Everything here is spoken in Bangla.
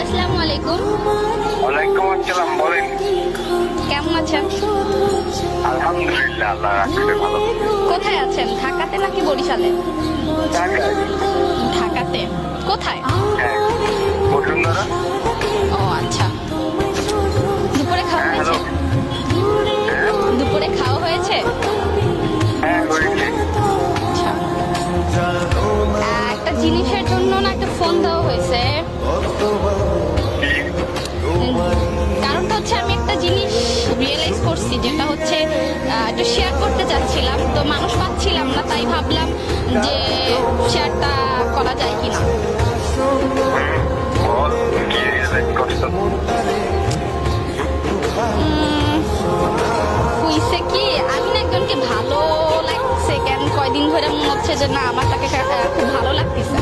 আসসালামু আলাইকুম। ওয়ালাইকুম আসসালাম। বলেন। কেমন আছেন? আলহামদুলিল্লাহ, আল্লাহ রাখছে ভালো। কোথায় আছেন, ঢাকাতে নাকি বরিশালে? ঢাকায়। ঢাকাতে কোথায়? হ্যাঁ, বসুন্ধরা। ও আচ্ছা, দুপুরে খাওয়া হ্যাঁ, হয়েছে? হ্যালো। দুপুরে খাওয়া হয়েছে? হ্যাঁ, হয়েছে। আচ্ছা, একটা জিনিসের জন্য না একটা ফোন দেওয়া হয়েছে। কারণটা হচ্ছে আমি একটা জিনিস রিয়েলাইজ করছি, যেটা হচ্ছে একটু শেয়ার করতে চাচ্ছিলাম, তো মানুষ পাচ্ছিলাম না, তাই ভাবলাম যে শেয়ারটা করা যায় কিনা। বল, কি রিয়েলাইজ করছো? হইছে কি, আমি না একজনকে ভালো লাগছে, কেন কয়দিন ধরে মনে হচ্ছে যে না আমার তাকে খুব ভালো লাগতেছে।